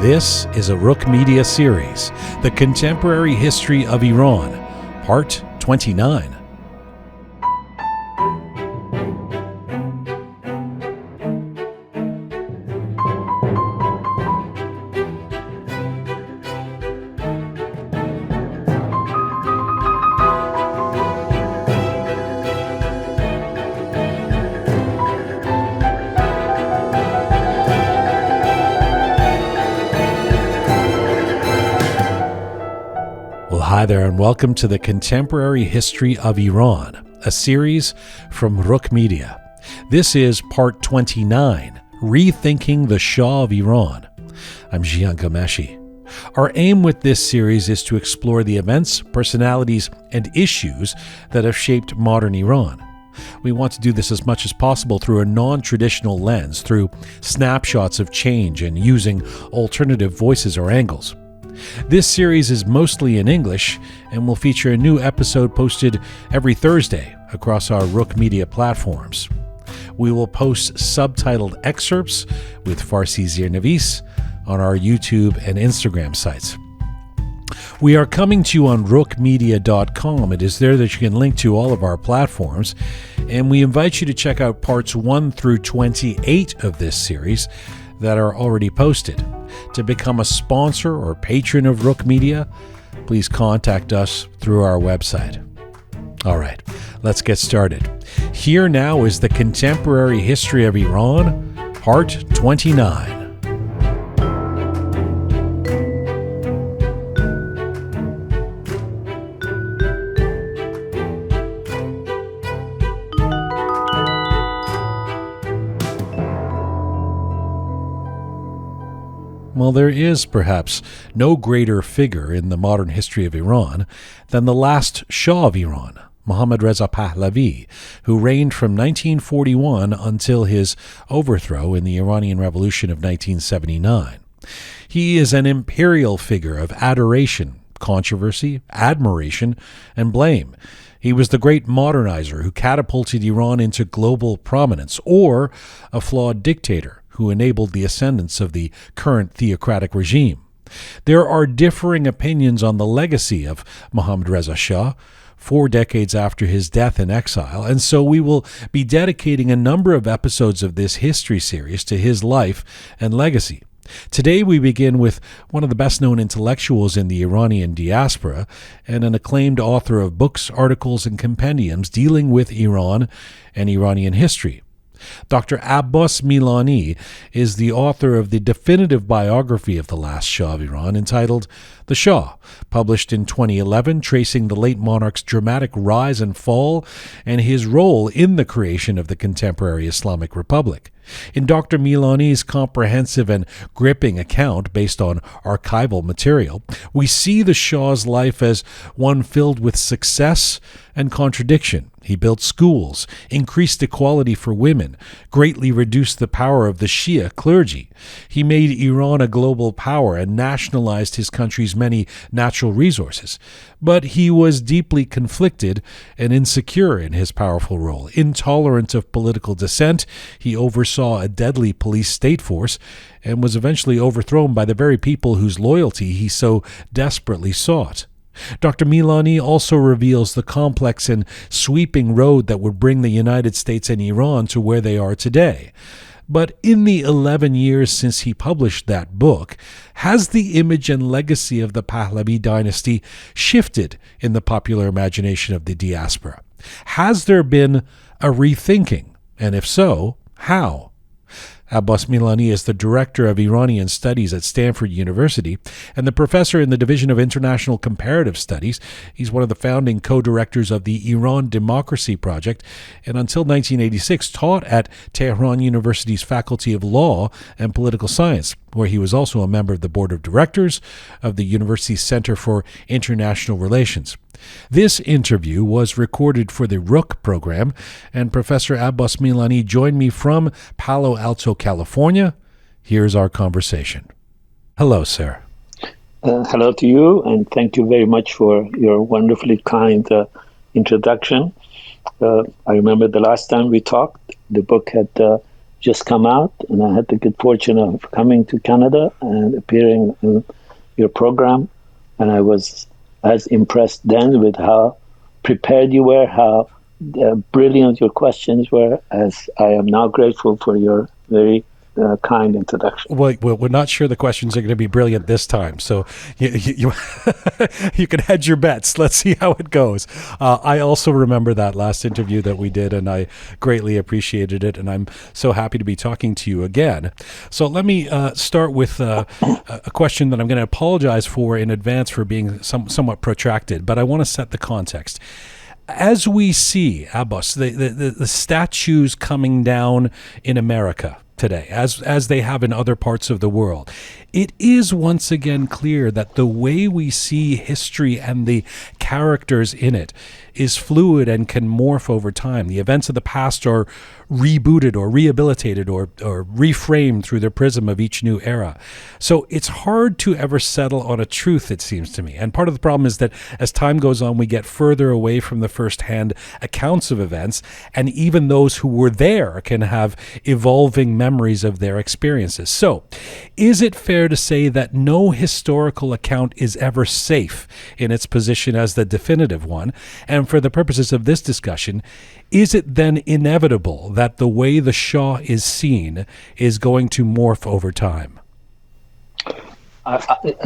This is a Roqe Media series, The Contemporary History of Iran, Part 29. Hi there, and welcome to the Contemporary History of Iran, a series from Roqe Media. This is Part 29, Rethinking the Shah of Iran. I'm Jian Ghomeshi. Our aim with this series is to explore the events, personalities, and issues that have shaped modern Iran. We want to do this as much as possible through a non-traditional lens, through snapshots of change and using alternative voices or angles. This series is mostly in English and will feature a new episode posted every Thursday across our Roqe Media platforms. We will post subtitled excerpts with Farsi Zirnavis on our YouTube and Instagram sites. We are coming to you on roqemedia.com. It is there that you can link to all of our platforms, and we invite you to check out parts 1 through 28 of this series that are already posted. To become a sponsor or patron of Roqe Media, please contact us through our website. All right, let's get started. Here now is the Contemporary History of Iran, Part 29. Well, there is perhaps no greater figure in the modern history of Iran than the last Shah of Iran, Mohammad Reza Pahlavi, who reigned from 1941 until his overthrow in the Iranian Revolution of 1979. He is an imperial figure of adoration, controversy, admiration, and blame. He was the great modernizer who catapulted Iran into global prominence, or a flawed dictator who enabled the ascendance of the current theocratic regime. There are differing opinions on the legacy of Mohammad Reza Shah 4 decades after his death in exile, and so we will be dedicating a number of episodes of this history series to his life and legacy. Today we begin with one of the best-known intellectuals in the Iranian diaspora and an acclaimed author of books, articles, and compendiums dealing with Iran and Iranian history. Dr. Abbas Milani is the author of the definitive biography of the last Shah of Iran entitled The Shah, published in 2011, tracing the late monarch's dramatic rise and fall and his role in the creation of the contemporary Islamic Republic. In Dr. Milani's comprehensive and gripping account based on archival material, we see the Shah's life as one filled with success and contradiction. He built schools, increased equality for women, greatly reduced the power of the Shia clergy. He made Iran a global power and nationalized his country's many natural resources. But he was deeply conflicted and insecure in his powerful role. Intolerant of political dissent, he oversaw a deadly police state force and was eventually overthrown by the very people whose loyalty he so desperately sought. Dr. Milani also reveals the complex and sweeping road that would bring the United States and Iran to where they are today. But in the 11 years since he published that book, has the image and legacy of the Pahlavi dynasty shifted in the popular imagination of the diaspora? Has there been a rethinking? And if so, how? Abbas Milani is the Director of Iranian Studies at Stanford University and the Professor in the Division of International Comparative Studies. He's one of the founding co-directors of the Iran Democracy Project and until 1986 taught at Tehran University's Faculty of Law and Political Science, where he was also a member of the Board of Directors of the university's Center for International Relations. This interview was recorded for the Roqe program, and Professor Abbas Milani joined me from Palo Alto, California. Here's our conversation. Hello, sir. Hello to you, and thank you very much for your wonderfully kind introduction. I remember the last time we talked, the book had just come out, and I had the good fortune of coming to Canada and appearing in your program. And I was as impressed then with how prepared you were, how brilliant your questions were, as I am now grateful for your very kind introduction. Well, we're not sure the questions are going to be brilliant this time, so you you can hedge your bets. Let's see how it goes. I also remember that last interview that we did, and I greatly appreciated it, and I'm so happy to be talking to you again. So let me start with a question that I'm going to apologize for in advance for being somewhat protracted, but I want to set the context. As we see, Abbas, the statues coming down in America today, as they have in other parts of the world, it is once again clear that the way we see history and the characters in it is fluid and can morph over time. The events of the past are rebooted or rehabilitated or reframed through the prism of each new era. So it's hard to ever settle on a truth, it seems to me. And part of the problem is that as time goes on, we get further away from the first-hand accounts of events, and even those who were there can have evolving memories of their experiences. So is it fair to say that no historical account is ever safe in its position as the definitive one? And for the purposes of this discussion, is it then inevitable that the way the Shah is seen is going to morph over time?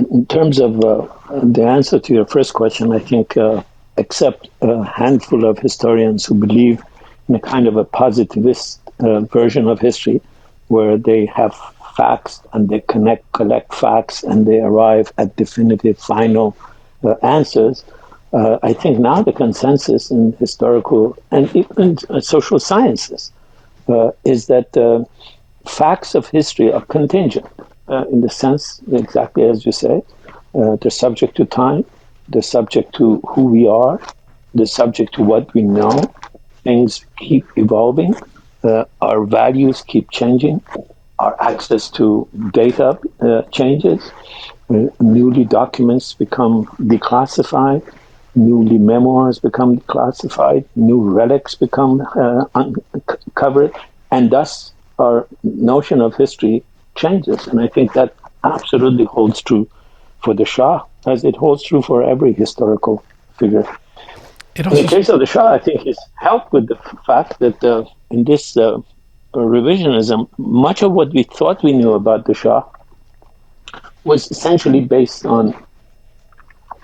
In terms of the answer to your first question, I think except a handful of historians who believe in a kind of a positivist version of history, where they have facts and they collect facts and they arrive at definitive, final answers. I think now the consensus in historical and even social sciences is that facts of history are contingent in the sense, exactly as you say, they're subject to time, they're subject to who we are, they're subject to what we know. Things keep evolving, our values keep changing, our access to data changes, newly documents become declassified, newly memoirs become declassified, new relics become uncovered, and thus our notion of history changes. And I think that absolutely holds true for the Shah, as it holds true for every historical figure. In the case of the Shah, I think he's helped with the fact that in this revisionism, much of what we thought we knew about the Shah was essentially based on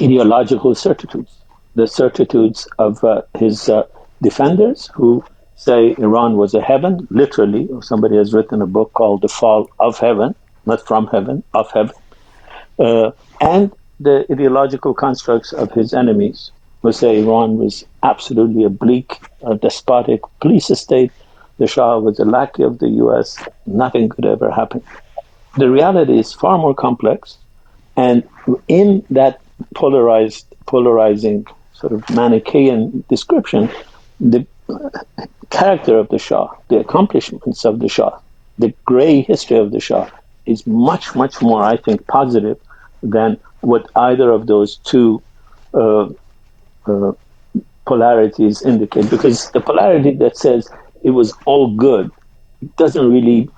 ideological certitudes, the certitudes of his defenders who say Iran was a heaven, literally. Somebody has written a book called The Fall of Heaven, not from heaven, of heaven. And the ideological constructs of his enemies who say Iran was absolutely a bleak, despotic police state. The Shah was a lackey of the US. Nothing could ever happen. The reality is far more complex. And in that polarizing sort of Manichaean description, the character of the Shah, the accomplishments of the Shah, the gray history of the Shah is much, much more, I think, positive than what either of those two polarities indicate. Because the polarity that says it was all good doesn't really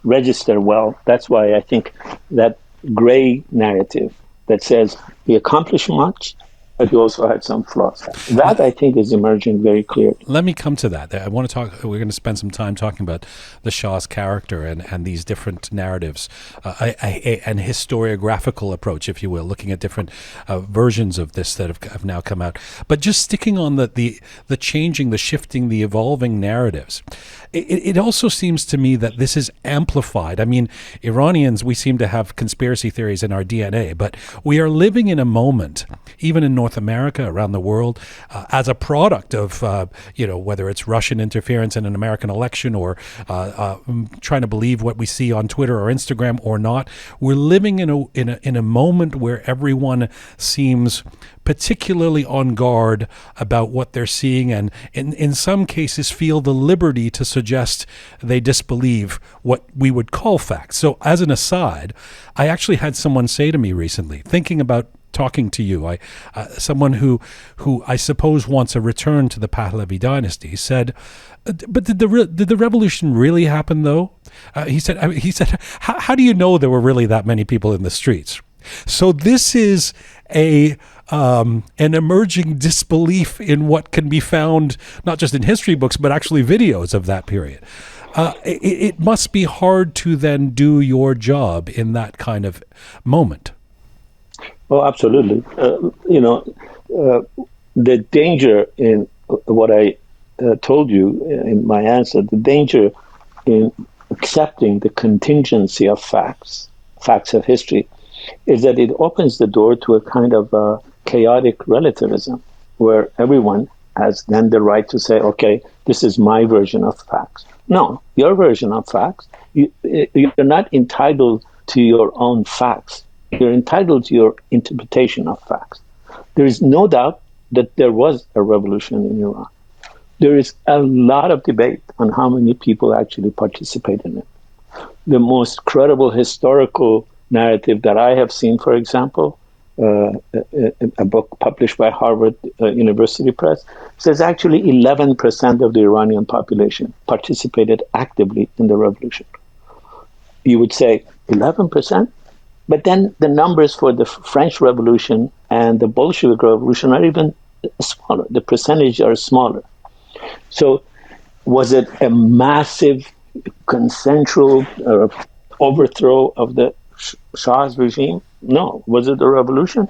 register well. That's why I think that gray narrative that says he accomplished much, but he also had some flaws. That, I think, is emerging very clearly. Let me come to that. I want to talk. We're going to spend some time talking about the Shah's character and these different narratives, and historiographical approach, if you will, looking at different versions of this that have now come out. But just sticking on the changing, the shifting, the evolving narratives, it also seems to me that this is amplified. I mean, Iranians, we seem to have conspiracy theories in our DNA, but we are living in a moment, even in North America, around the world, as a product of, whether it's Russian interference in an American election or trying to believe what we see on Twitter or Instagram or not. We're living in a moment where everyone seems particularly on guard about what they're seeing, and in some cases feel the liberty to suggest they disbelieve what we would call facts. So as an aside, I actually had someone say to me recently, thinking about talking to you, someone who I suppose wants a return to the Pahlavi dynasty, said, "But did the revolution really happen, though?" He said, "How do you know there were really that many people in the streets?" So this is an emerging disbelief in what can be found not just in history books but actually videos of that period. It must be hard to then do your job in that kind of moment. Oh, absolutely. The danger in what I told you in my answer, the danger in accepting the contingency of facts of history, is that it opens the door to a kind of chaotic relativism, where everyone has then the right to say, okay, this is my version of facts. No, your version of facts, you're not entitled to your own facts. You're entitled to your interpretation of facts. There is no doubt that there was a revolution in Iran. There is a lot of debate on how many people actually participated in it. The most credible historical narrative that I have seen, for example, a book published by Harvard University Press, says actually 11% of the Iranian population participated actively in the revolution. You would say 11%? But then the numbers for the French Revolution and the Bolshevik Revolution are even smaller. The percentage are smaller. So was it a massive consensual overthrow of the Shah's regime? No. Was it a revolution?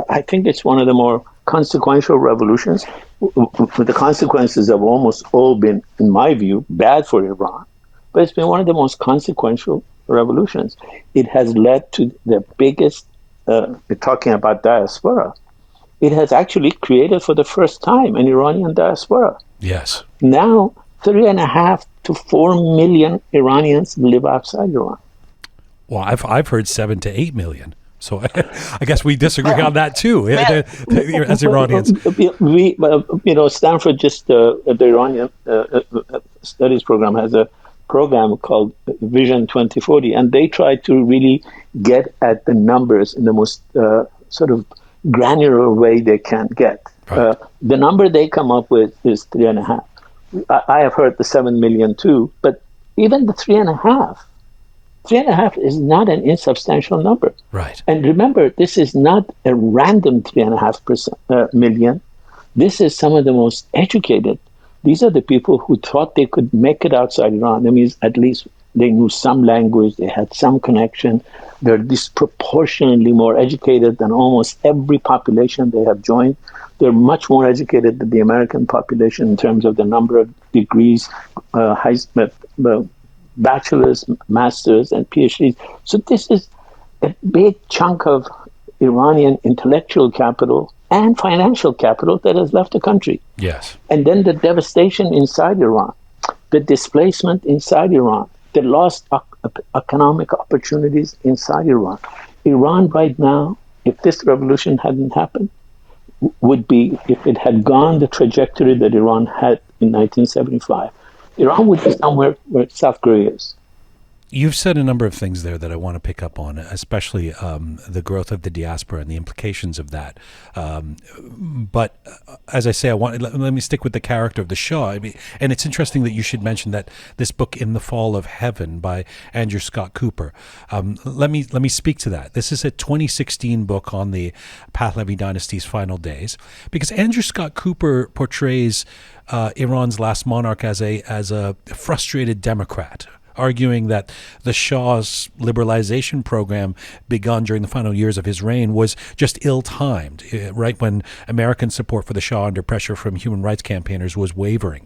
I think it's one of the more consequential revolutions. The consequences have almost all been, in my view, bad for Iran. But it's been one of the most consequential revolutions. It has led to the biggest, talking about diaspora, it has actually created for the first time an Iranian diaspora. Yes. Now, 3.5 to 4 million Iranians live outside Iran. Well, I've heard 7 to 8 million. So I guess we disagree on that too, as Iranians. We Stanford the Iranian studies program has a program called Vision 2040, and they try to really get at the numbers in the most sort of granular way they can get. Right. The number they come up with is 3.5. I have heard the 7 million too, but even the 3.5 is not an insubstantial number. Right. And remember, this is not a random 3.5 million. This is some of the most educated. These are the people who thought they could make it outside Iran. That means at least they knew some language, they had some connection. They're disproportionately more educated than almost every population they have joined. They're much more educated than the American population in terms of the number of degrees, bachelor's, master's, and PhDs. So this is a big chunk of Iranian intellectual capital and financial capital that has left the country. Yes. And then the devastation inside Iran, the displacement inside Iran, the lost economic opportunities inside Iran. Iran right now, if this revolution hadn't happened, would be, if it had gone the trajectory that Iran had in 1975, Iran would be somewhere where South Korea is. You've said a number of things there that I want to pick up on, especially the growth of the diaspora and the implications of that. But as I say, let me stick with the character of the Shah. I mean, and it's interesting that you should mention that this book, In the Fall of Heaven, by Andrew Scott Cooper. Let me speak to that. This is a 2016 book on the Pahlavi dynasty's final days, because Andrew Scott Cooper portrays Iran's last monarch as a frustrated democrat, arguing that the Shah's liberalization program begun during the final years of his reign was just ill-timed, right when American support for the Shah under pressure from human rights campaigners was wavering.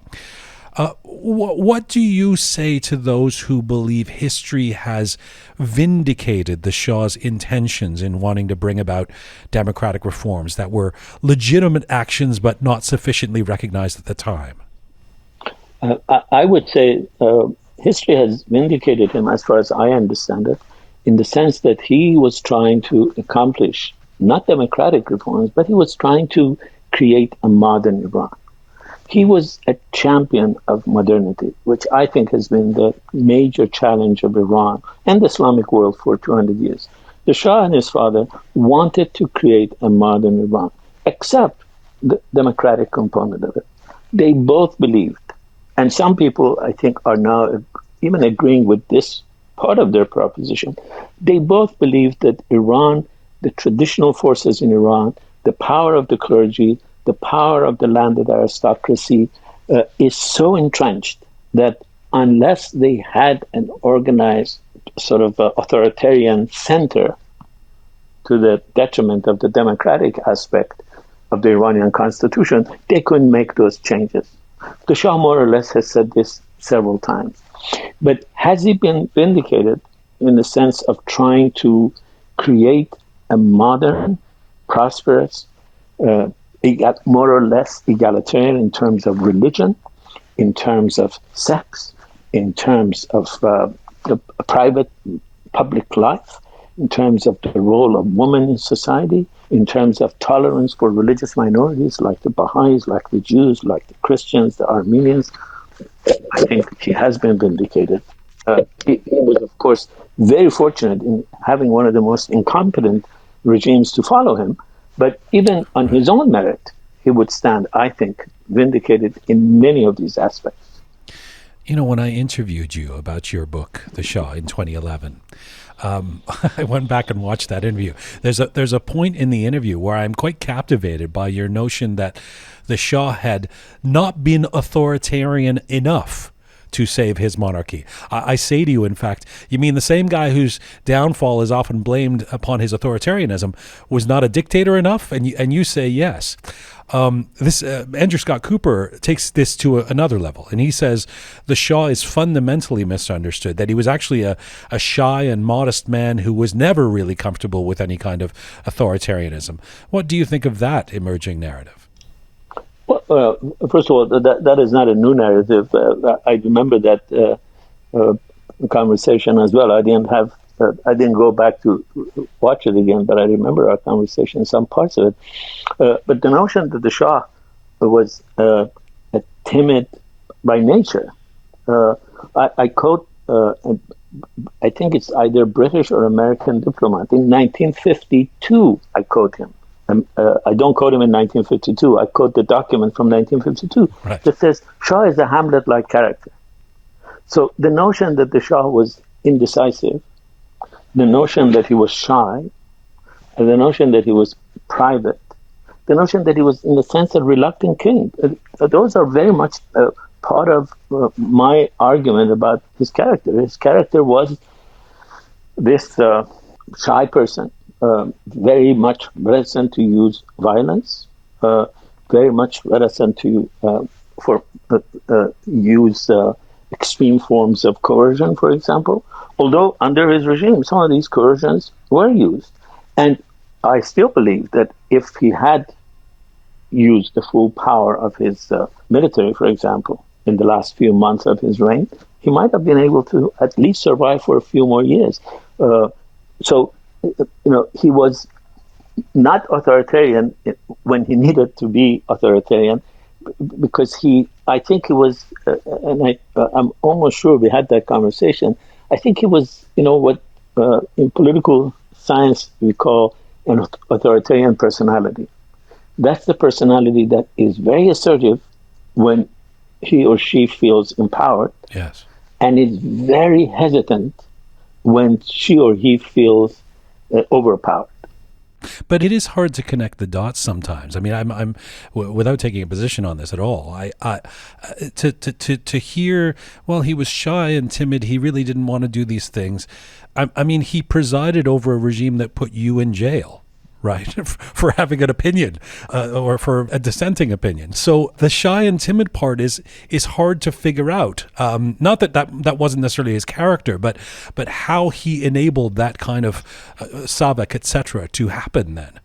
What do you say to those who believe history has vindicated the Shah's intentions in wanting to bring about democratic reforms that were legitimate actions but not sufficiently recognized at the time? I would say history has vindicated him, as far as I understand it, in the sense that he was trying to accomplish not democratic reforms, but he was trying to create a modern Iran. He was a champion of modernity, which I think has been the major challenge of Iran and the Islamic world for 200 years. The Shah and his father wanted to create a modern Iran, except the democratic component of it. They both believed, and some people, I think, are now even agreeing with this part of their proposition. They both believed that Iran, the traditional forces in Iran, the power of the clergy, the power of the landed aristocracy is so entrenched that unless they had an organized sort of authoritarian center, to the detriment of the democratic aspect of the Iranian constitution, they couldn't make those changes. The Shah more or less has said this several times. But has he been vindicated in the sense of trying to create a modern, prosperous, more or less egalitarian in terms of religion, in terms of sex, in terms of private public life, in terms of the role of women in society, in terms of tolerance for religious minorities like the Baha'is, like the Jews, like the Christians, the Armenians? I think he has been vindicated. He was, of course, very fortunate in having one of the most incompetent regimes to follow him. But even on his own merit, he would stand, I think, vindicated in many of these aspects. You know, when I interviewed you about your book, The Shah, in 2011, I went back and watched that interview. There's a point in the interview where I'm quite captivated by your notion that the Shah had not been authoritarian enough to save his monarchy. I say to you, in fact, you mean the same guy whose downfall is often blamed upon his authoritarianism was not a dictator enough? And you say yes. Andrew Scott Cooper takes this to another level, and he says the Shah is fundamentally misunderstood, that he was actually a shy and modest man who was never really comfortable with any kind of authoritarianism. What do you think of that emerging narrative? Well, first of all, that is not a new narrative. I remember that conversation as well. I didn't go back to watch it again, but I remember our conversation, some parts of it. But the notion that the Shah was a timid by nature, I quote, I think it's either British or American diplomat. In 1952, I quote him. I don't quote him in 1952. I quote the document from 1952 right. that says Shah is a Hamlet-like character. So the notion that the Shah was indecisive, the notion that he was shy, the notion that he was private, the notion that he was, in a sense, a reluctant king, those are very much part of my argument about his character. His character was this shy person, very much reticent to use violence, very much reticent to use extreme forms of coercion, for example. Although under his regime, some of these coercions were used. And I still believe that if he had used the full power of his military, for example, in the last few months of his reign, he might have been able to at least survive for a few more years. He was not authoritarian when he needed to be authoritarian, because I think he was, and I'm almost sure we had that conversation. I think he was, what in political science we call an authoritarian personality. That's the personality that is very assertive when he or she feels empowered. Yes. And is very hesitant when she or he feels overpowered. But it is hard to connect the dots sometimes. I mean, I'm without taking a position on this at all. To hear, well, he was shy and timid. He really didn't want to do these things. I mean, he presided over a regime that put you in jail, right, for having an opinion or for a dissenting opinion. So the shy and timid part is hard to figure out. Not that wasn't necessarily his character, but how he enabled that kind of savak, etc., to happen then.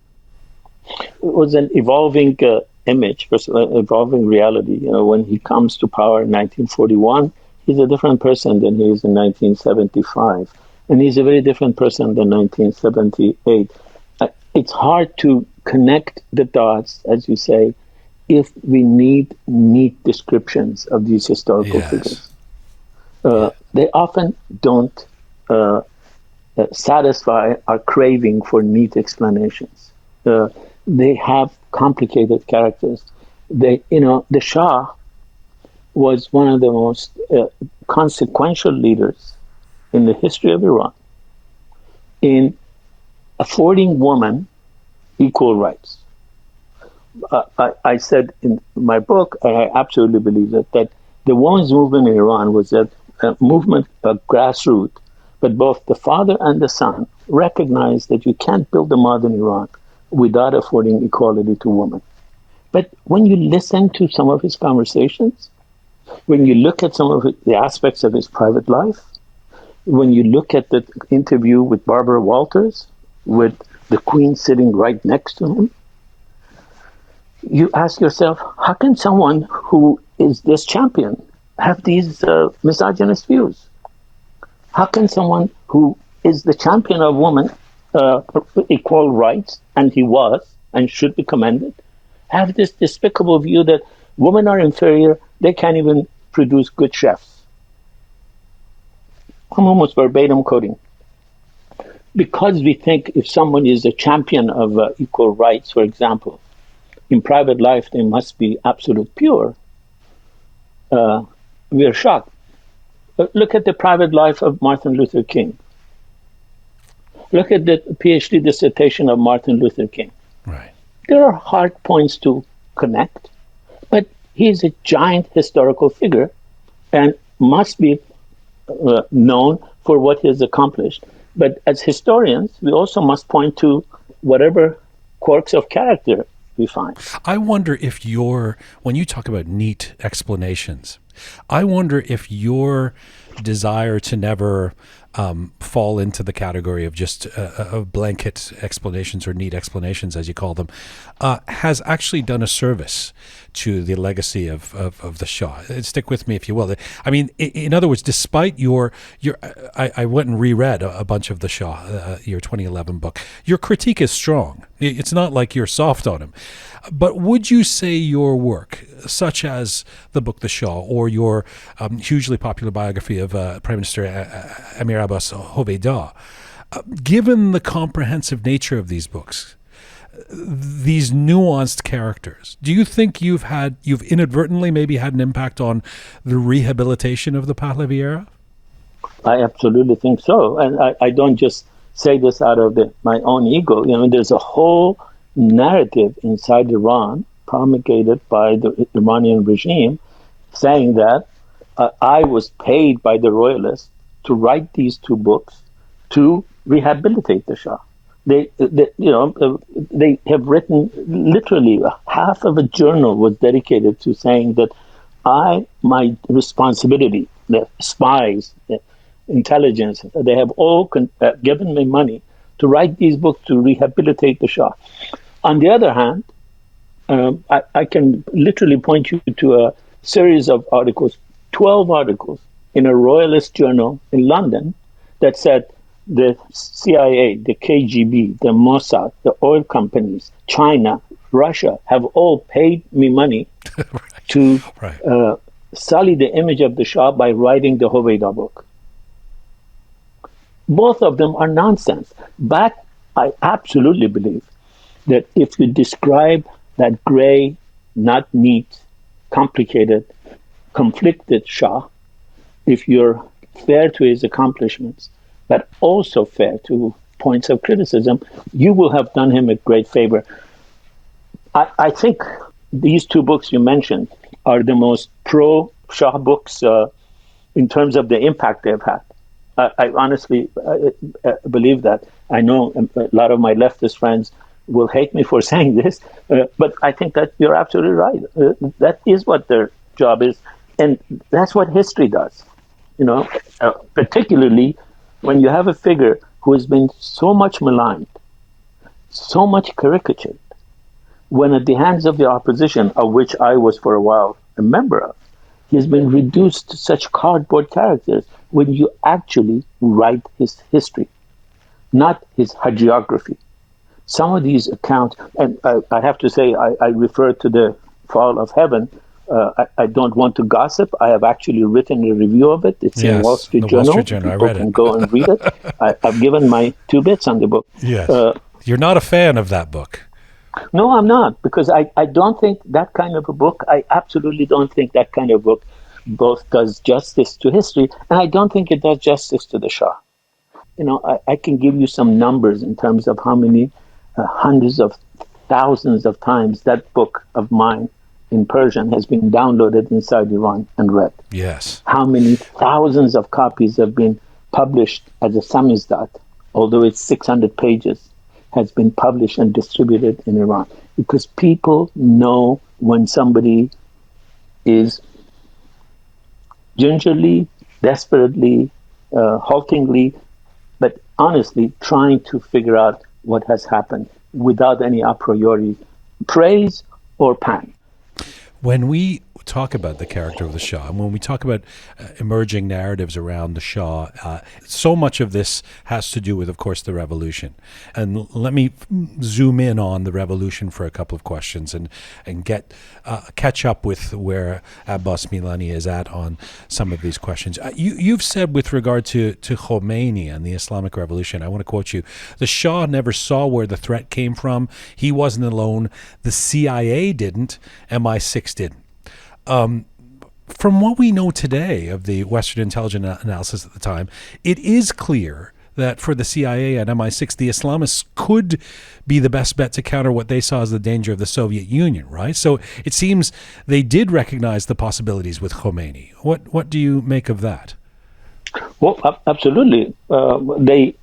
It was an evolving image, evolving reality. When he comes to power in 1941, he's a different person than he is in 1975. And he's a very different person than 1978. It's hard to connect the dots, as you say, if we need neat descriptions of these historical figures. They often don't satisfy our craving for neat explanations. They have complicated characters. The Shah was one of the most consequential leaders in the history of Iran in affording women equal rights. I said in my book, and I absolutely believe it, that the women's movement in Iran was a movement, a grassroots, but both the father and the son recognized that you can't build a modern Iran without affording equality to women. But when you listen to some of his conversations, when you look at some of the aspects of his private life, when you look at the interview with Barbara Walters, with the Queen sitting right next to him, you ask yourself, how can someone who is this champion have these misogynist views? How can someone who is the champion of women, equal rights, and he was, and should be commended, have this despicable view that women are inferior, they can't even produce good chefs? I'm almost verbatim quoting. Because we think if someone is a champion of equal rights, for example, in private life they must be absolute pure, we are shocked. Look at the private life of Martin Luther King. Look at the PhD dissertation of Martin Luther King. Right. There are hard points to connect, but he's a giant historical figure and must be known for what he has accomplished. But as historians, we also must point to whatever quirks of character we find. I wonder if when you talk about neat explanations, I wonder if your desire to never fall into the category of just blanket explanations or neat explanations, as you call them, has actually done a service to the legacy of the Shah. Stick with me, if you will. I mean, in other words, despite I went and reread a bunch of the Shah, your 2011 book. Your critique is strong. It's not like you're soft on him. But would you say your work, such as the book The Shah, or your hugely popular biography of Prime Minister Amir Abbas Hoveyda, given the comprehensive nature of these books, these nuanced characters, do you think you've inadvertently maybe had an impact on the rehabilitation of the Pahlavi era? I absolutely think so. And I don't just say this out of my own ego. There's a whole narrative inside Iran promulgated by the Iranian regime saying that I was paid by the royalists to write these two books to rehabilitate the Shah. They have written literally half of a journal was dedicated to saying that my responsibility, the spies, the intelligence, they have all given me money to write these books to rehabilitate the Shah. On the other hand, I can literally point you to a series of articles, 12 articles in a royalist journal in London that said the CIA, the KGB, the Mossad, the oil companies, China, Russia have all paid me money to sully the image of the Shah by writing the Hoveyda book. Both of them are nonsense. But I absolutely believe that if you describe that gray, not neat, complicated, conflicted Shah, if you're fair to his accomplishments, but also fair to points of criticism, you will have done him a great favor. I think these two books you mentioned are the most pro-Shah books in terms of the impact they've had. I honestly believe that. I know a lot of my leftist friends will hate me for saying this, but I think that you're absolutely right. That is what their job is, and that's what history does. Particularly when you have a figure who has been so much maligned, so much caricatured, when at the hands of the opposition, of which I was for a while a member of, he has been reduced to such cardboard characters when you actually write his history, not his hagiography. Some of these accounts, and I have to say, I refer to the Fall of Heaven, I don't want to gossip. I have actually written a review of it. It's in Wall Street the Journal. Wall Street Journal. People I read can it. go and read it. I've given my 2 bits on the book. Yes. You're not a fan of that book. No, I'm not, because I don't think that kind of a book, I absolutely don't think that kind of book both does justice to history, and I don't think it does justice to the Shah. I can give you some numbers in terms of how many hundreds of thousands of times that book of mine in Persian has been downloaded inside Iran and read. Yes. How many thousands of copies have been published as a samizdat, although it's 600 pages, has been published and distributed in Iran. Because people know when somebody is gingerly, desperately, haltingly, but honestly trying to figure out what has happened without any a priori praise or panic. When we talk about the character of the Shah, and when we talk about emerging narratives around the Shah, so much of this has to do with, of course, the revolution. And let me zoom in on the revolution for a couple of questions and get catch up with where Abbas Milani is at on some of these questions. You've said with regard to Khomeini and the Islamic Revolution, I want to quote you, the Shah never saw where the threat came from. He wasn't alone. The CIA didn't. MI6 didn't. From what we know today of the Western intelligence analysis at the time, it is clear that for the CIA and MI6, the Islamists could be the best bet to counter what they saw as the danger of the Soviet Union, right? So it seems they did recognize the possibilities with Khomeini. What do you make of that? Well, absolutely. They,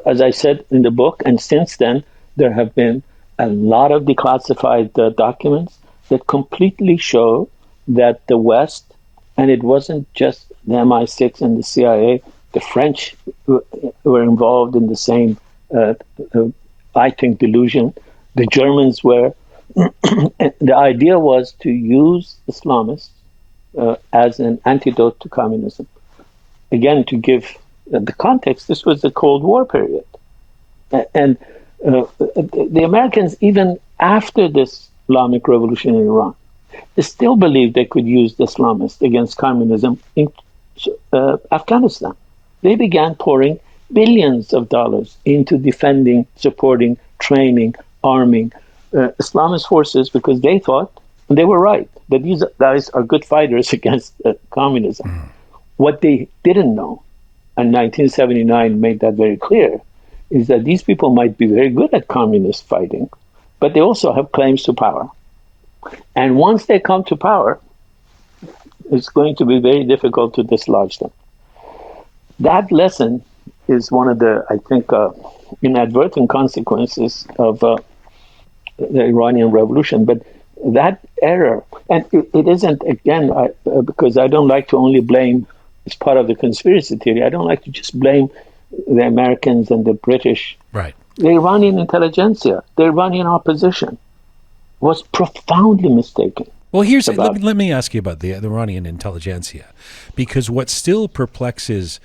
as I said in the book, and since then, there have been a lot of declassified documents that completely show that the West, and it wasn't just the MI6 and the CIA, the French were involved in the same, I think, delusion. The Germans were. The idea was to use Islamists as an antidote to communism. Again, to give the context, this was the Cold War period. And the Americans, even after this Islamic revolution in Iran, they still believed they could use the Islamists against communism in Afghanistan. They began pouring billions of dollars into defending, supporting, training, arming Islamist forces because they thought, and they were right, that these guys are good fighters against communism. Mm. What they didn't know, and 1979 made that very clear, is that these people might be very good at communist fighting, but they also have claims to power. And once they come to power, it's going to be very difficult to dislodge them. That lesson is one of the, I think, inadvertent consequences of the Iranian Revolution. But that error, and it isn't, again, because I don't like to only blame, as part of the conspiracy theory, I don't like to just blame the Americans and the British. Right. The Iranian intelligentsia, the Iranian opposition was profoundly mistaken. Well, let me ask you about the Iranian intelligentsia, because what still perplexes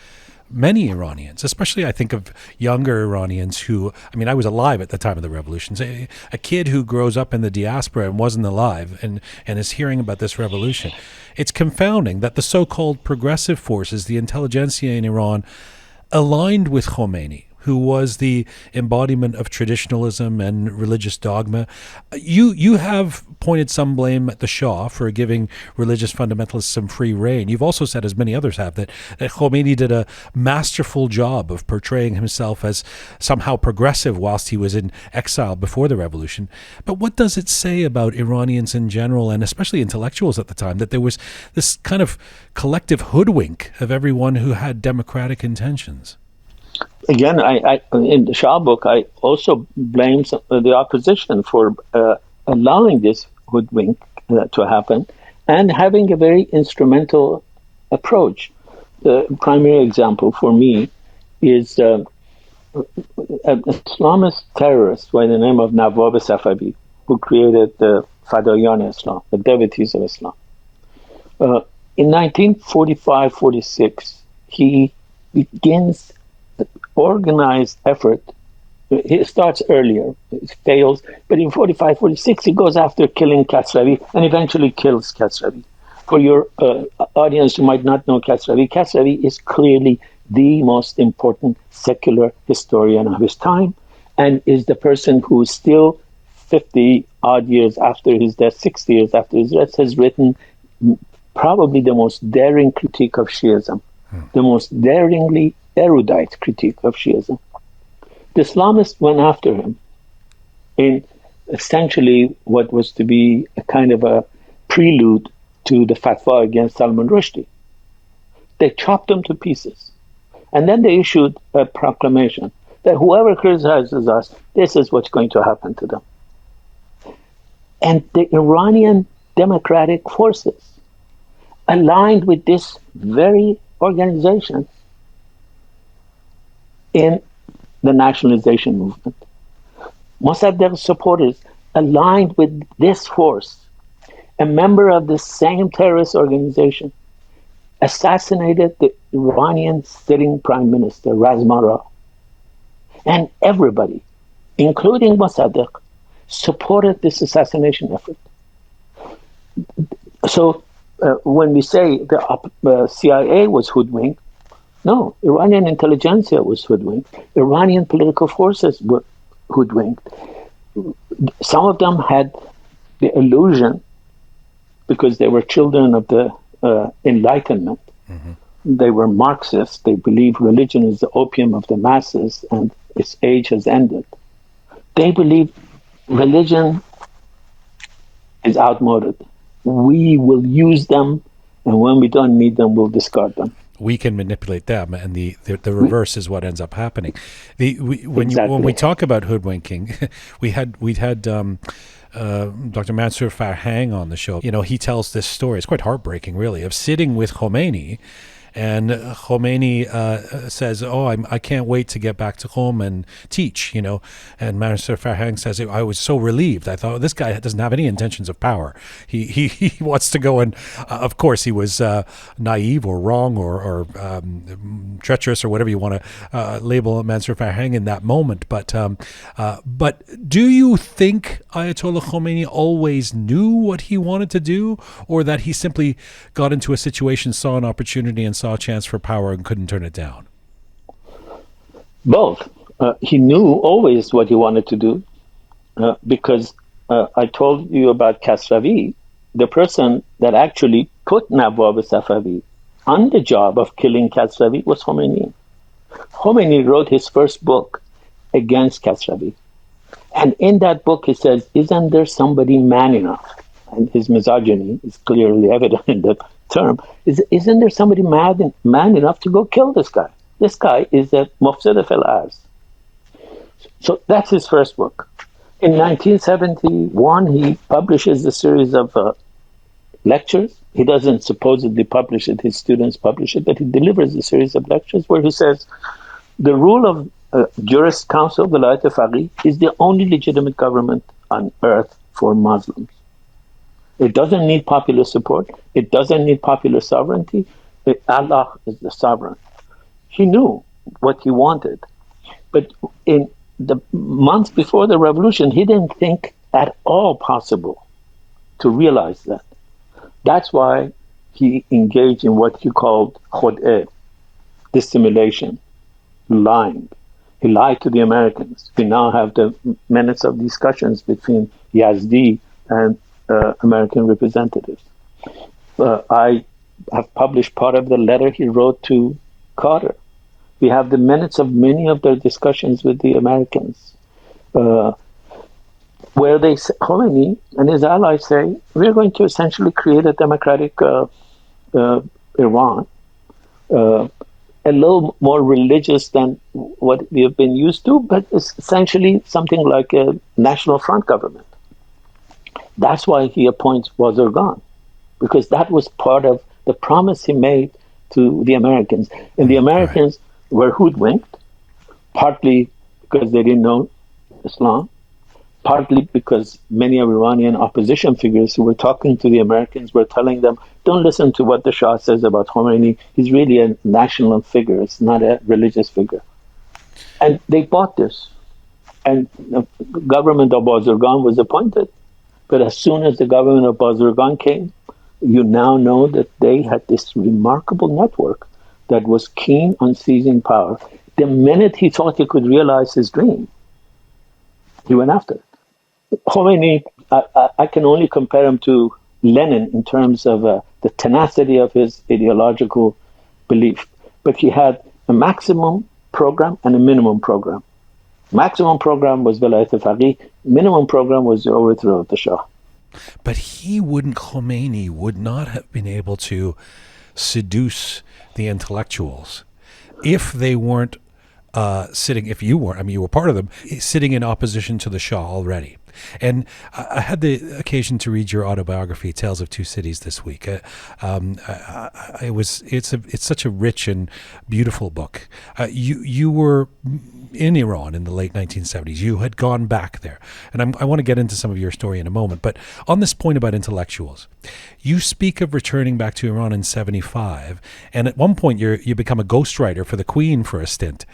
many Iranians, especially I think of younger Iranians who, I mean, I was alive at the time of the revolution. A kid who grows up in the diaspora and wasn't alive and is hearing about this revolution. It's confounding that the so-called progressive forces, the intelligentsia in Iran, aligned with Khomeini, who was the embodiment of traditionalism and religious dogma. You have pointed some blame at the Shah for giving religious fundamentalists some free rein. You've also said, as many others have, that Khomeini did a masterful job of portraying himself as somehow progressive whilst he was in exile before the revolution. But what does it say about Iranians in general, and especially intellectuals at the time, that there was this kind of collective hoodwink of everyone who had democratic intentions? Again, I in the Shah book, I also blame the opposition for allowing this hoodwink to happen and having a very instrumental approach. The primary example for me is an Islamist terrorist by the name of Nawab Safavi, who created the Fadayan Islam, the devotees of Islam. In 1945-46, he begins organized effort He starts earlier, it fails, but in 45, 46, he goes after killing Khosravi and eventually kills Khosravi. For your audience who might not know Khosravi is clearly the most important secular historian of his time and is the person who still 50 odd years after his death, 60 years after his death, has written probably the most daring critique of Shiism, the most daringly erudite critique of Shiism. The Islamists went after him in essentially what was to be a kind of a prelude to the fatwa against Salman Rushdie. They chopped him to pieces. And then they issued a proclamation that whoever criticizes us, this is what's going to happen to them. And the Iranian democratic forces aligned with this very organization in the nationalization movement. Mossadegh supporters aligned with this force, a member of the same terrorist organization, assassinated the Iranian sitting prime minister, Razmarov. And everybody, including Mossadegh, supported this assassination effort. So when we say the CIA was hoodwinked, no, Iranian intelligentsia was hoodwinked. Iranian political forces were hoodwinked. Some of them had the illusion, because they were children of the Enlightenment. Mm-hmm. They were Marxists. They believed religion is the opium of the masses and its age has ended. They believe religion is outmoded. We will use them, and when we don't need them, we'll discard them. We can manipulate them, and the reverse is what ends up happening. When we talk about hoodwinking, we had Dr. Mansour Farhang on the show. You know, he tells this story. It's quite heartbreaking, really, of sitting with Khomeini. And Khomeini says, I can't wait to get back to Qom and teach, you know. And Mansour Farhang says, I was so relieved. I thought, this guy doesn't have any intentions of power. He wants to go and, of course, he was naive or wrong or treacherous or whatever you want to label Mansour Farhang in that moment. But do you think Ayatollah Khomeini always knew what he wanted to do, or that he simply got into a situation, saw an opportunity, and saw a chance for power and couldn't turn it down? Both. He knew always what he wanted to do because I told you about Khosravi, the person that actually put Nawab Safavi on the job of killing Khosravi was Khomeini. Khomeini wrote his first book against Khosravi. And in that book he says, isn't there somebody man enough? And his misogyny is clearly evident in that term. Isn't there somebody man enough to go kill this guy? This guy is a mufsid fil arz. So that's his first book. In 1971, he publishes a series of lectures. He doesn't supposedly publish it, his students publish it, but he delivers a series of lectures where he says, the rule of Jurist Council, Vilayat Faqih, is the only legitimate government on earth for Muslims. It doesn't need popular support. It doesn't need popular sovereignty. Allah is the sovereign. He knew what he wanted. But in the months before the revolution, he didn't think at all possible to realize that. That's why he engaged in what he called khud'e, dissimulation, lying. He lied to the Americans. We now have the minutes of discussions between Yazdi and American representatives. I have published part of the letter he wrote to Carter. We have the minutes of many of their discussions with the Americans, where they, Khomeini and his allies say, we're going to essentially create a democratic Iran, a little more religious than what we have been used to, but it's essentially something like a National Front government. That's why he appoints Bazargan, because that was part of the promise he made to the Americans. And the Americans were hoodwinked, partly because they didn't know Islam, partly because many of Iranian opposition figures who were talking to the Americans were telling them, don't listen to what the Shah says about Khomeini. He's really a national figure. It's not a religious figure. And they bought this. And the government of Bazargan was appointed. But as soon as the government of Bazargan came, you now know that they had this remarkable network that was keen on seizing power. The minute he thought he could realize his dream, he went after it. Khomeini, I can only compare him to Lenin in terms of the tenacity of his ideological belief. But he had a maximum program and a minimum program. Maximum program was Velayat al-Faqih, minimum program was the overthrow of the Shah. But Khomeini would not have been able to seduce the intellectuals if they weren't sitting, if you weren't, I mean, you were part of them, sitting in opposition to the Shah already. And I had the occasion to read your autobiography, Tales of Two Cities, this week. It's such a rich and beautiful book. You were in Iran in the late 1970s. You had gone back there. And I want to get into some of your story in a moment. But on this point about intellectuals, you speak of returning back to Iran in 75. And at one point, you become a ghostwriter for the Queen for a stint.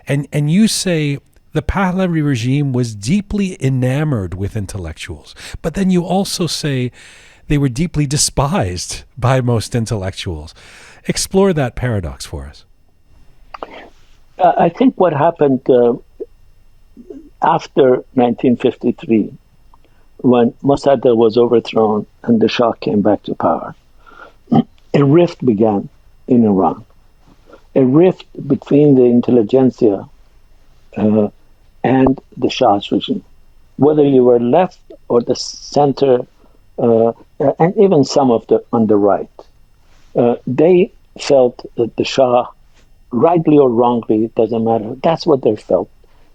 And you say the Pahlavi regime was deeply enamored with intellectuals. But then you also say they were deeply despised by most intellectuals. Explore that paradox for us. I think what happened after 1953, when Mossadegh was overthrown and the Shah came back to power, a rift began in Iran. A rift between the intelligentsia and the Shah's regime. Whether you were left or the center, and even some of the on the right, they felt that the Shah, rightly or wrongly, it doesn't matter. That's what they felt.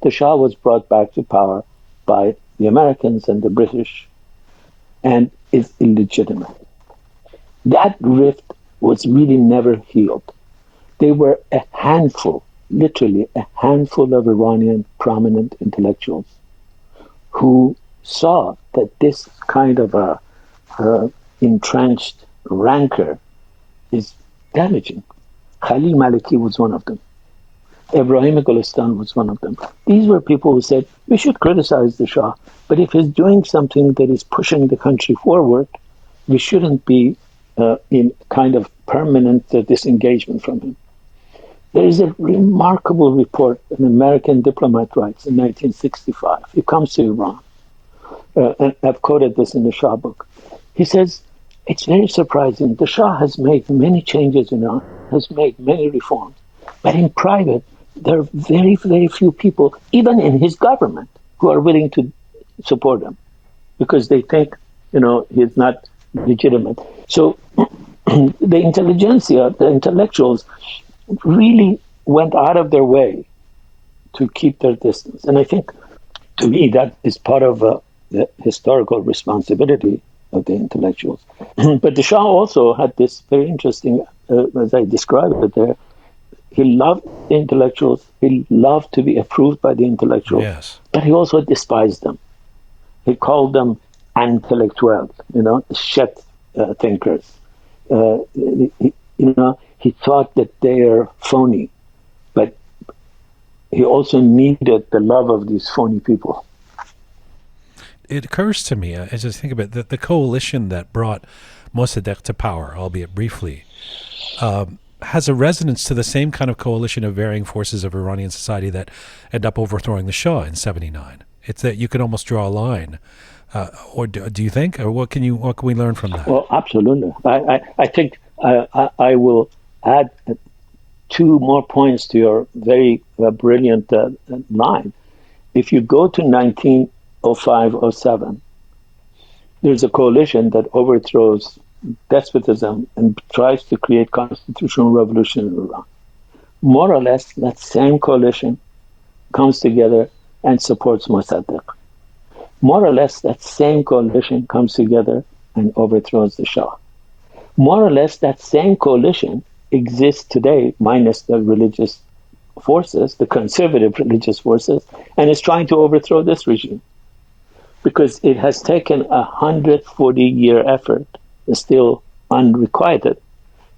The Shah was brought back to power by the Americans and the British, and is illegitimate. That rift was really never healed. They were a handful, literally a handful of Iranian prominent intellectuals who saw that this kind of a entrenched rancor is damaging. Khalil Maliki was one of them. Ibrahim Golestan was one of them. These were people who said, we should criticize the Shah, but if he's doing something that is pushing the country forward, we shouldn't be in kind of permanent disengagement from him. There is a remarkable report an American diplomat writes in 1965. He comes to Iran, and I've quoted this in the Shah book. He says, it's very surprising. The Shah has made many changes in Iran, has made many reforms, but in private, there are very, very few people, even in his government, who are willing to support him because they think, he's not legitimate. So the intelligentsia, the intellectuals, really went out of their way to keep their distance. And I think, to me, that is part of the historical responsibility of the intellectuals. But the Shah also had this very interesting, as I described it there, he loved the intellectuals, he loved to be approved by the intellectuals, yes. But he also despised them. He called them intellectuals, shit thinkers. He thought that they are phony, but he also needed the love of these phony people. It occurs to me, as I think about it, the coalition that brought Mossadegh to power, albeit briefly, has a resonance to the same kind of coalition of varying forces of Iranian society that end up overthrowing the Shah in 79. It's that you can almost draw a line. Or do you think? Or what can we learn from that? Well, absolutely. I think I will add two more points to your very brilliant line. If you go to 1905-07, there's a coalition that overthrows despotism and tries to create constitutional revolution in Iran. More or less, that same coalition comes together and supports Mossadegh. More or less, that same coalition comes together and overthrows the Shah. More or less, that same coalition exists today, minus the religious forces, the conservative religious forces, and is trying to overthrow this regime. Because it has taken 140-year effort, still unrequited,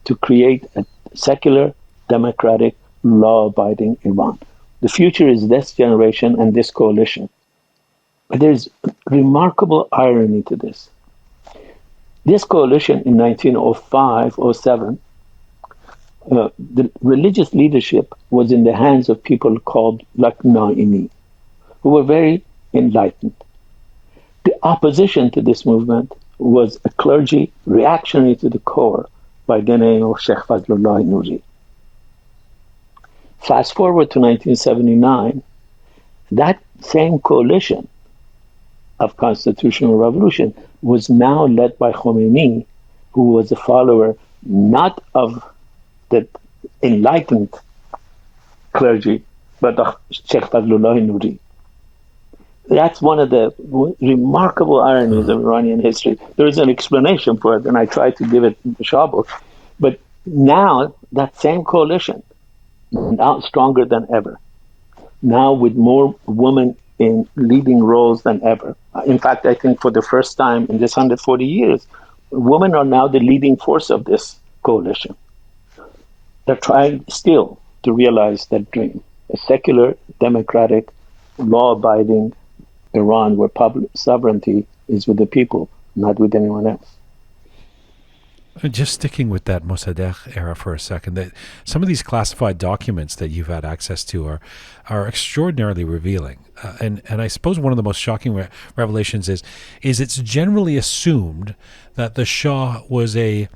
to create a secular, democratic, law-abiding Iran. The future is this generation and this coalition. But there's remarkable irony to this. This coalition in 1905-07, the religious leadership was in the hands of people called Naimi, who were very enlightened. The opposition to this movement was a clergy reactionary to the core by the name of Sheikh Fazlullah Nuri. Fast forward to 1979, that same coalition of constitutional revolution was now led by Khomeini, who was a follower not of the enlightened clergy, but of Sheikh Fazlullah Nuri. That's one of the remarkable ironies of Iranian history. There is an explanation for it, and I try to give it in the Shah book. But now, that same coalition, now stronger than ever, now with more women in leading roles than ever. In fact, I think for the first time in this 140 years, women are now the leading force of this coalition. They're trying still to realize that dream, a secular, democratic, law-abiding Iran where public sovereignty is with the people, not with anyone else. Just sticking with that Mossadegh era for a second, that some of these classified documents that you've had access to are extraordinarily revealing. And I suppose one of the most shocking revelations is it's generally assumed that the Shah was a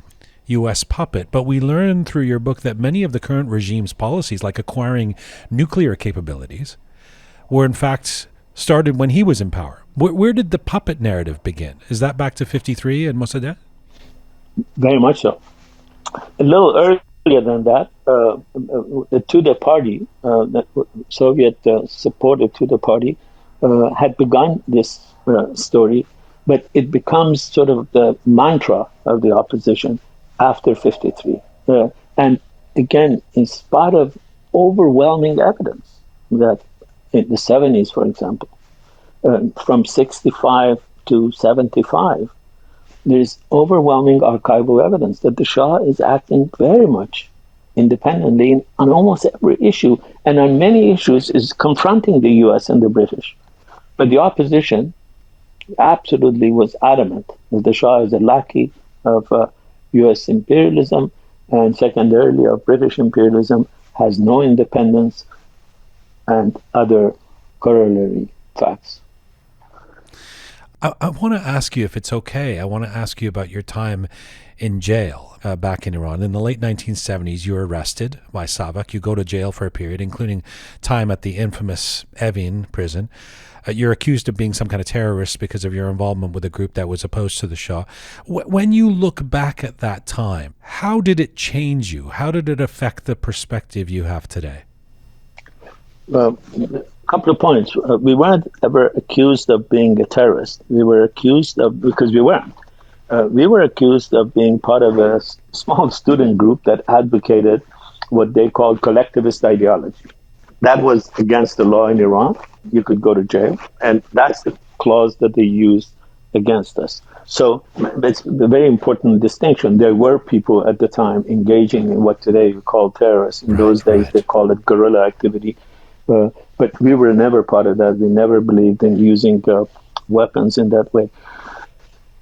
U.S. puppet, but we learn through your book that many of the current regime's policies, like acquiring nuclear capabilities, were in fact started when he was in power. Where did the puppet narrative begin? Is that back to 53 and Mossadegh? Very much so. A little earlier than that, the Tudeh party, the Soviet supported Tudeh party, had begun this story, but it becomes sort of the mantra of the opposition after 53. And again, in spite of overwhelming evidence that in the 70s, for example, from 65 to 75, there's overwhelming archival evidence that the Shah is acting very much independently on almost every issue, and on many issues is confronting the US and the British. But the opposition absolutely was adamant that the Shah is a lackey of US imperialism, and secondarily of British imperialism, has no independence, and other corollary facts. I want to ask you, if it's okay, I want to ask you about your time in jail back in Iran. In the late 1970s, you were arrested by SAVAK. You go to jail for a period, including time at the infamous Evin prison. You're accused of being some kind of terrorist because of your involvement with a group that was opposed to the Shah. When you look back at that time, how did it change you? How did it affect the perspective you have today? A couple of points. We weren't ever accused of being a terrorist. We were accused of, because we weren't. We were accused of being part of a small student group that advocated what they called collectivist ideology. That was against the law in Iran. You could go to jail. And that's the clause that they used against us. So it's a very important distinction. There were people at the time engaging in what today we call terrorists. In those days, they called it guerrilla activity. But we were never part of that. We never believed in using weapons in that way.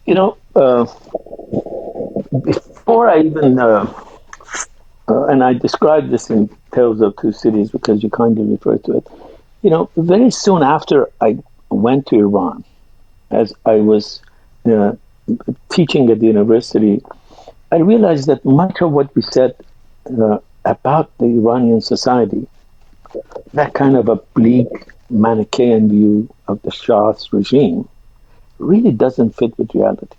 You know, before I even, and I described this in Tales of Two Cities because you kindly referred to it, you know, very soon after I went to Iran, as I was teaching at the university, I realized that much of what we said about the Iranian society, that kind of a bleak Manichaean view of the Shah's regime, really doesn't fit with reality.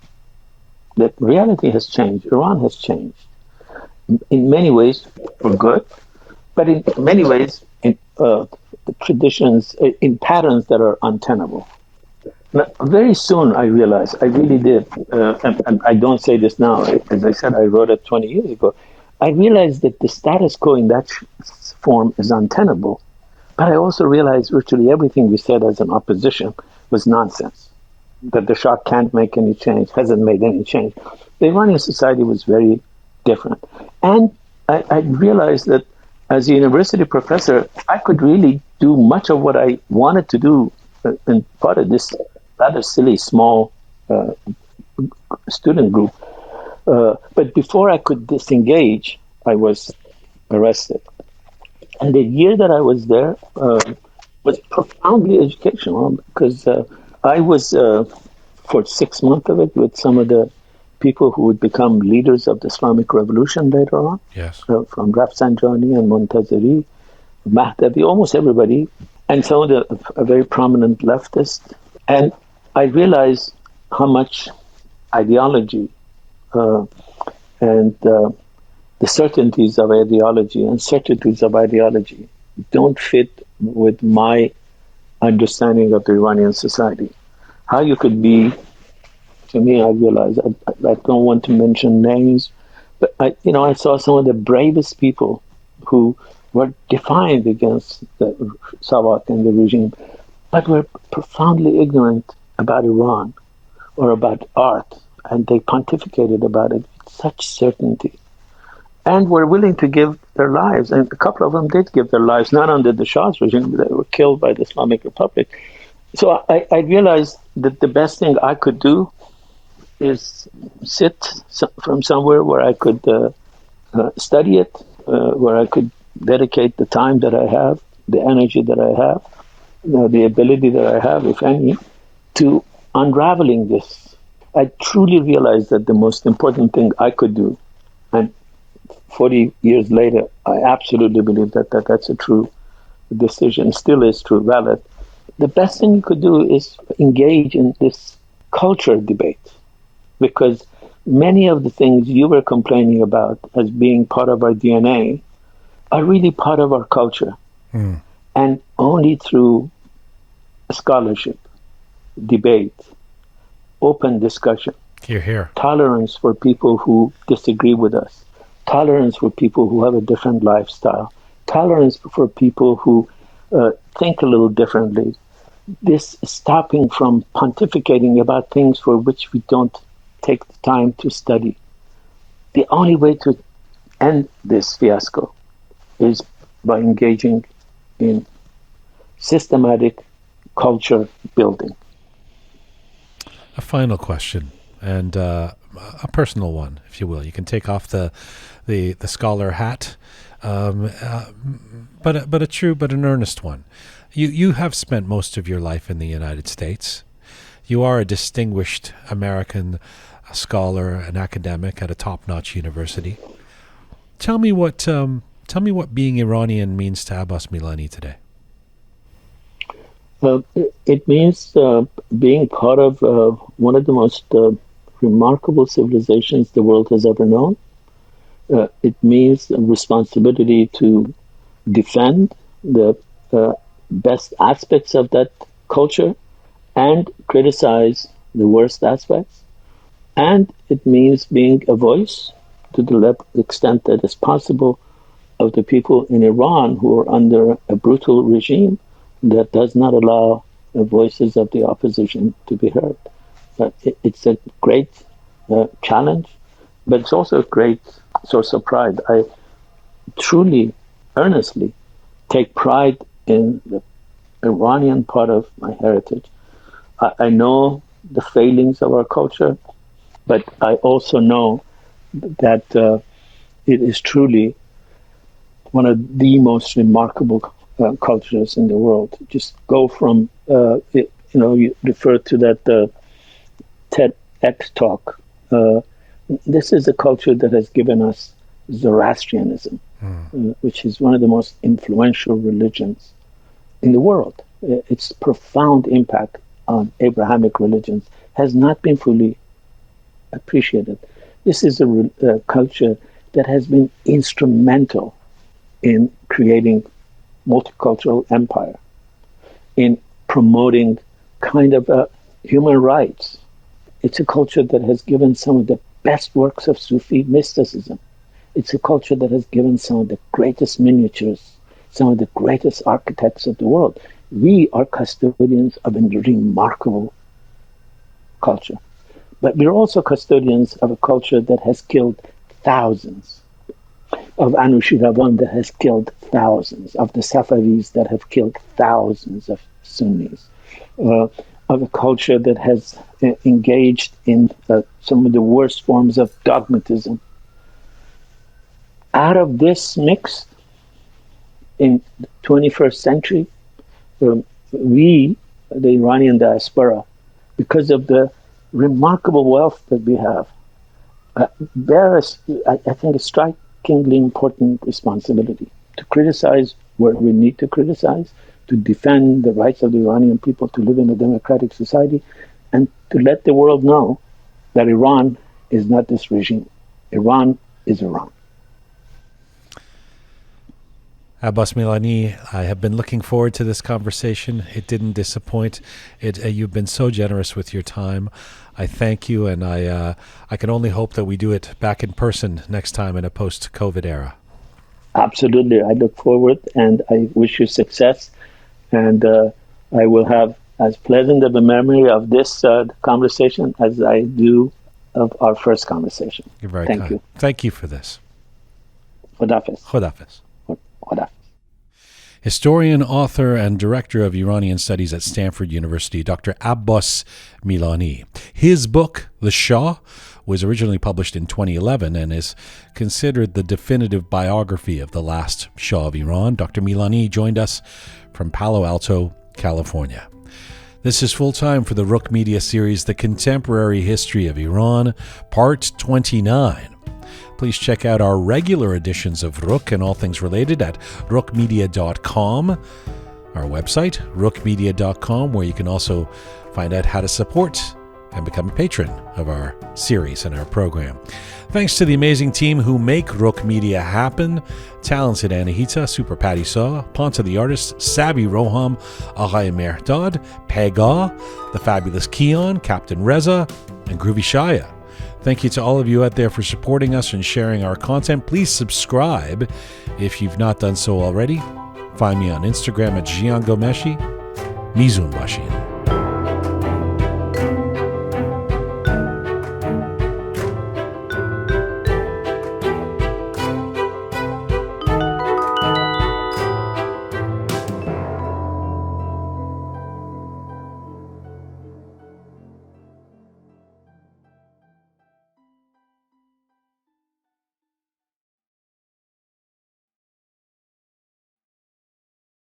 That reality has changed. Iran has changed. In many ways, for good, but in many ways, in traditions, in patterns that are untenable. Now, very soon, I realized, I really did, and I don't say this now, as I said, I wrote it 20 years ago, I realized that the status quo in that form is untenable, but I also realized virtually everything we said as an opposition was nonsense, that the Shah can't make any change, hasn't made any change. The Iranian society was very different. And I realized that as a university professor, I could really do much of what I wanted to do in part of this rather silly, small student group. But before I could disengage, I was arrested. And the year that I was there was profoundly educational because I was, for 6 months of it, with some of the people who would become leaders of the Islamic Revolution later on. Yes. From Rafsanjani and Montazeri, Mahdavi, almost everybody, and some of the very prominent leftists. And I realized how much ideology and the certainties of ideology and certainties of ideology don't fit with my understanding of the Iranian society. How you could be, to me, I realize, I don't want to mention names, but I saw some of the bravest people who were defiant against the Savat and the regime, but were profoundly ignorant about Iran or about art, and they pontificated about it with such certainty, and were willing to give their lives. And a couple of them did give their lives, not under the Shah's regime, they were killed by the Islamic Republic. So I realized that the best thing I could do is sit from somewhere where I could study it, where I could dedicate the time that I have, the energy that I have, the ability that I have, if any, to unraveling this. I truly realized that the most important thing I could do, and 40 years later, I absolutely believe that that's a true decision, still is true, valid. The best thing you could do is engage in this culture debate, because many of the things you were complaining about as being part of our DNA are really part of our culture. And only through scholarship, debate, open discussion, tolerance for people who disagree with us, tolerance for people who have a different lifestyle, tolerance for people who think a little differently, this stopping from pontificating about things for which we don't take the time to study. The only way to end this fiasco is by engaging in systematic culture building. A final question, and a personal one, if you will. You can take off the scholar hat, but an earnest one. You have spent most of your life in the United States. You are a distinguished American scholar and academic at a top-notch university. Tell me what being Iranian means to Abbas Milani today. It means being part of one of the most remarkable civilizations the world has ever known. It means a responsibility to defend the best aspects of that culture and criticize the worst aspects. And it means being a voice to the extent that is possible of the people in Iran who are under a brutal regime that does not allow the voices of the opposition to be heard. It's a great challenge, but it's also a great source of pride. I truly, earnestly take pride in the Iranian part of my heritage. I know the failings of our culture, but I also know that it is truly one of the most remarkable cultures in the world. Just go from, you refer to that TEDx talk. This is a culture that has given us Zoroastrianism, which is one of the most influential religions in the world. Its profound impact on Abrahamic religions has not been fully appreciated. This is a culture that has been instrumental in creating multicultural empire, in promoting kind of human rights. It's a culture that has given some of the best works of Sufi mysticism. It's a culture that has given some of the greatest miniatures, some of the greatest architects of the world. We are custodians of a remarkable culture. But we're also custodians of a culture that has killed thousands of Anushiravan that has killed thousands, of the Safavis that have killed thousands of Sunnis, of a culture that has engaged in some of the worst forms of dogmatism. Out of this mix, in the 21st century, we, the Iranian diaspora, because of the remarkable wealth that we have, bear, I think, a strikingly important responsibility to criticize where we need to criticize, to defend the rights of the Iranian people to live in a democratic society, and to let the world know that Iran is not this regime. Iran is Iran. Abbas Milani, I have been looking forward to this conversation. It didn't disappoint. You've been so generous with your time. I thank you, and I can only hope that we do it back in person next time in a post-COVID era. Absolutely. I look forward, and I wish you success. And I will have as pleasant of a memory of this conversation as I do of our first conversation. You're very Thank kind. you. Thank you for this. Khodafis. Khodafis. Khodafis. Historian, author, and director of Iranian Studies at Stanford University, Dr. Abbas Milani. His book, The Shah, was originally published in 2011 and is considered the definitive biography of the last Shah of Iran. Dr. Milani joined us from Palo Alto, California. This is full time for the Roqe Media series, The Contemporary History of Iran, Part 29. Please check out our regular editions of Roqe and all things related at roqemedia.com, our website, roqemedia.com, where you can also find out how to support and become a patron of our series and our program. Thanks to the amazing team who make Roqe Media happen: talented Anahita, Super Patty Saw, Ponta the Artist, Savvy Roham, Aghay Mehrdad, Pega, the fabulous Keon, Captain Reza, and Groovy Shaya. Thank you to all of you out there for supporting us and sharing our content. Please subscribe if you've not done so already. Find me on Instagram at Jian Ghomeshi. Mizun Bashin.